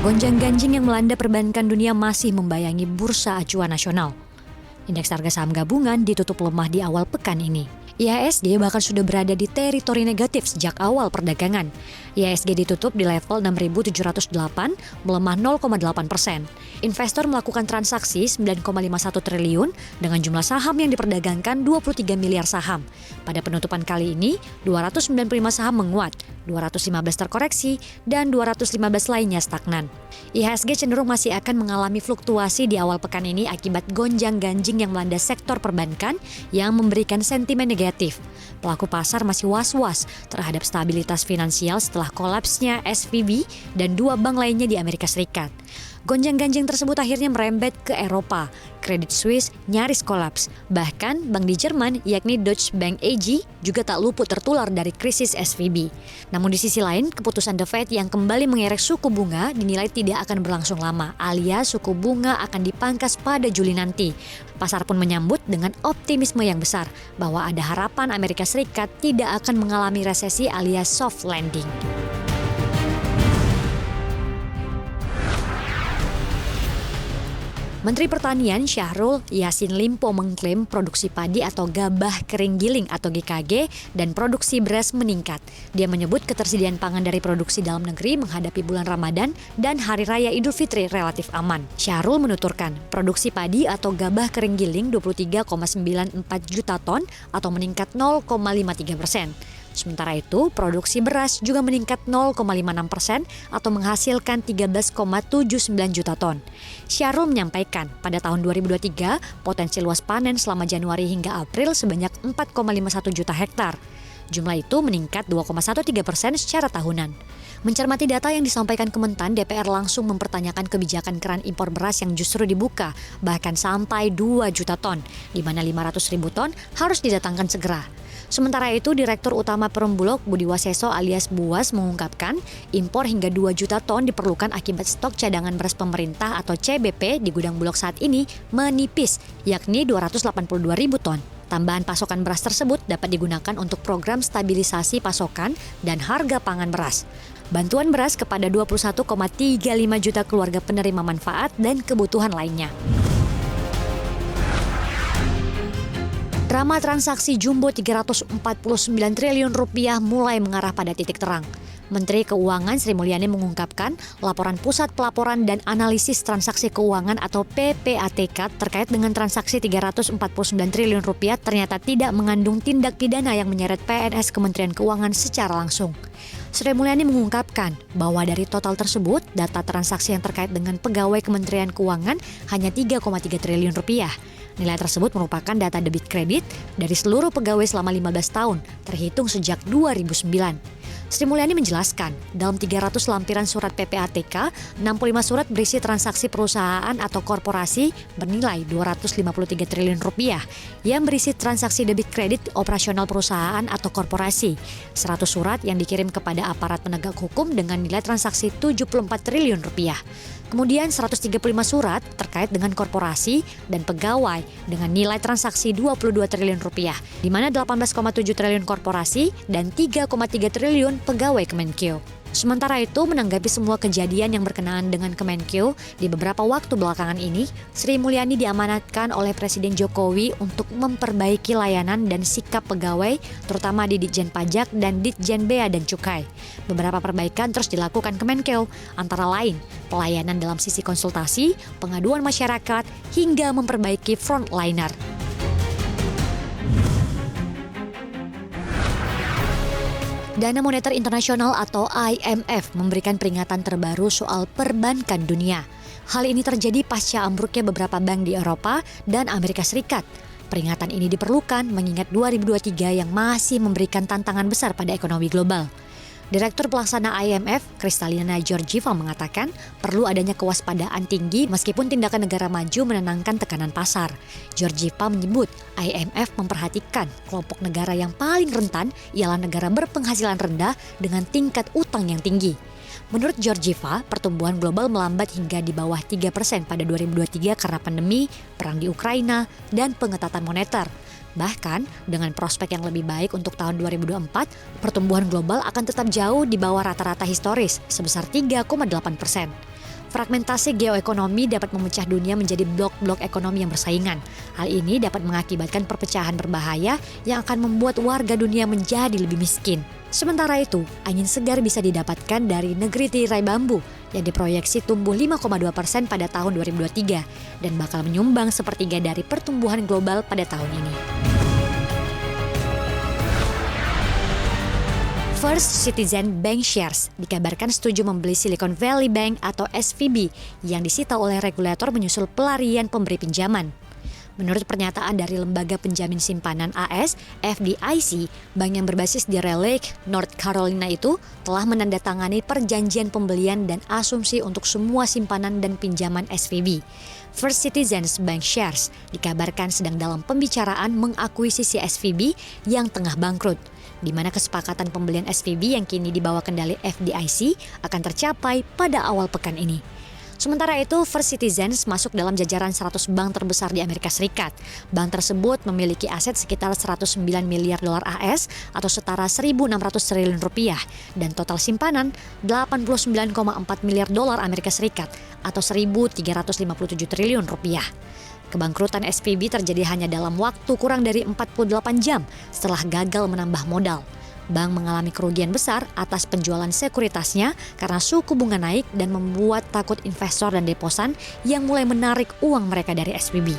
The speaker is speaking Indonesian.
Gonjang-ganjing yang melanda perbankan dunia masih membayangi bursa acuan nasional. Indeks harga saham gabungan ditutup lemah di awal pekan ini. IHSG bahkan sudah berada di teritori negatif sejak awal perdagangan. IHSG ditutup di level 6.708, melemah 0,8%. Investor melakukan transaksi 9,51 triliun dengan jumlah saham yang diperdagangkan 23 miliar saham. Pada penutupan kali ini, 295 saham menguat, 215 terkoreksi, dan 215 lainnya stagnan. IHSG cenderung masih akan mengalami fluktuasi di awal pekan ini akibat gonjang-ganjing yang melanda sektor perbankan yang memberikan sentimen negatif. Pelaku pasar masih was-was terhadap stabilitas finansial setelah kolapsnya SVB dan dua bank lainnya di Amerika Serikat. Gonjang-ganjing tersebut akhirnya merembet ke Eropa. Credit Suisse nyaris kolaps. Bahkan bank di Jerman yakni Deutsche Bank AG juga tak luput tertular dari krisis SVB. Namun di sisi lain, keputusan The Fed yang kembali mengerek suku bunga dinilai tidak akan berlangsung lama, alias suku bunga akan dipangkas pada Juli nanti. Pasar pun menyambut dengan optimisme yang besar bahwa ada harapan Amerika Serikat tidak akan mengalami resesi alias soft landing. Menteri Pertanian Syahrul Yassin Limpo mengklaim produksi padi atau gabah kering giling atau GKG dan produksi beras meningkat. Dia menyebut ketersediaan pangan dari produksi dalam negeri menghadapi bulan Ramadan dan Hari Raya Idul Fitri relatif aman. Syahrul menuturkan, produksi padi atau gabah kering giling 23,94 juta ton atau meningkat 0,53%. Sementara itu, produksi beras juga meningkat 0,56% atau menghasilkan 13,79 juta ton. Syahrul menyampaikan, pada tahun 2023, potensi luas panen selama Januari hingga April sebanyak 4,51 juta hektar. Jumlah itu meningkat 2,13% secara tahunan. Mencermati data yang disampaikan Kementan, DPR langsung mempertanyakan kebijakan keran impor beras yang justru dibuka, bahkan sampai 2 juta ton, di mana 500 ribu ton harus didatangkan segera. Sementara itu, Direktur Utama Perumbulok Budi Waseso alias Buas mengungkapkan impor hingga 2 juta ton diperlukan akibat stok cadangan beras pemerintah atau CBP di gudang Bulog saat ini menipis, yakni 282 ribu ton. Tambahan pasokan beras tersebut dapat digunakan untuk program stabilisasi pasokan dan harga pangan beras. Bantuan beras kepada 21,35 juta keluarga penerima manfaat dan kebutuhan lainnya. Drama transaksi jumbo 349 triliun rupiah mulai mengarah pada titik terang. Menteri Keuangan Sri Mulyani mengungkapkan laporan Pusat Pelaporan dan Analisis Transaksi Keuangan atau PPATK terkait dengan transaksi 349 triliun rupiah ternyata tidak mengandung tindak pidana yang menyeret PNS Kementerian Keuangan secara langsung. Sri Mulyani mengungkapkan bahwa dari total tersebut, data transaksi yang terkait dengan pegawai Kementerian Keuangan hanya 3,3 triliun rupiah. Nilai tersebut merupakan data debit kredit dari seluruh pegawai selama 15 tahun, terhitung sejak 2009. Sri Mulyani menjelaskan, dalam 300 lampiran surat PPATK, 65 surat berisi transaksi perusahaan atau korporasi bernilai 253 triliun rupiah yang berisi transaksi debit kredit operasional perusahaan atau korporasi. 100 surat yang dikirim kepada aparat penegak hukum dengan nilai transaksi 74 triliun rupiah. Kemudian 135 surat terkait dengan korporasi dan pegawai dengan nilai transaksi 22 triliun rupiah, di mana 18,7 triliun korporasi dan 3,3 triliun pegawai Kemenkeu. Sementara itu, menanggapi semua kejadian yang berkenaan dengan Kemenkeu di beberapa waktu belakangan ini, Sri Mulyani diamanatkan oleh Presiden Jokowi untuk memperbaiki layanan dan sikap pegawai, terutama di Ditjen Pajak dan Ditjen Bea dan Cukai. Beberapa perbaikan terus dilakukan Kemenkeu, antara lain pelayanan dalam sisi konsultasi, pengaduan masyarakat, hingga memperbaiki frontliner. Dana Moneter Internasional atau IMF memberikan peringatan terbaru soal perbankan dunia. Hal ini terjadi pasca ambruknya beberapa bank di Eropa dan Amerika Serikat. Peringatan ini diperlukan mengingat 2023 yang masih memberikan tantangan besar pada ekonomi global. Direktur Pelaksana IMF, Kristalina Georgieva mengatakan perlu adanya kewaspadaan tinggi meskipun tindakan negara maju menenangkan tekanan pasar. Georgieva menyebut IMF memperhatikan kelompok negara yang paling rentan ialah negara berpenghasilan rendah dengan tingkat utang yang tinggi. Menurut Georgieva, pertumbuhan global melambat hingga di bawah 3% pada 2023 karena pandemi, perang di Ukraina, dan pengetatan moneter. Bahkan, dengan prospek yang lebih baik untuk tahun 2024, pertumbuhan global akan tetap jauh di bawah rata-rata historis sebesar 3,8%. Fragmentasi geoekonomi dapat memecah dunia menjadi blok-blok ekonomi yang bersaingan. Hal ini dapat mengakibatkan perpecahan berbahaya yang akan membuat warga dunia menjadi lebih miskin. Sementara itu, angin segar bisa didapatkan dari negeri tirai bambu yang diproyeksi tumbuh 5,2% pada tahun 2023 dan bakal menyumbang sepertiga dari pertumbuhan global pada tahun ini. First Citizen Bancshares dikabarkan setuju membeli Silicon Valley Bank atau SVB yang disita oleh regulator menyusul pelarian pemberi pinjaman. Menurut pernyataan dari Lembaga Penjamin Simpanan AS, FDIC, bank yang berbasis di Raleigh, North Carolina itu telah menandatangani perjanjian pembelian dan asumsi untuk semua simpanan dan pinjaman SVB. First Citizens Bancshares dikabarkan sedang dalam pembicaraan mengakuisisi SVB yang tengah bangkrut, di mana kesepakatan pembelian SVB yang kini dibawa kendali FDIC akan tercapai pada awal pekan ini. Sementara itu, First Citizens masuk dalam jajaran 100 bank terbesar di Amerika Serikat. Bank tersebut memiliki aset sekitar 109 miliar dolar AS atau setara 1.600 triliun rupiah dan total simpanan 89,4 miliar dolar Amerika Serikat atau 1.357 triliun rupiah. Kebangkrutan SVB terjadi hanya dalam waktu kurang dari 48 jam setelah gagal menambah modal. Bank mengalami kerugian besar atas penjualan sekuritasnya karena suku bunga naik dan membuat takut investor dan deposan yang mulai menarik uang mereka dari SVB.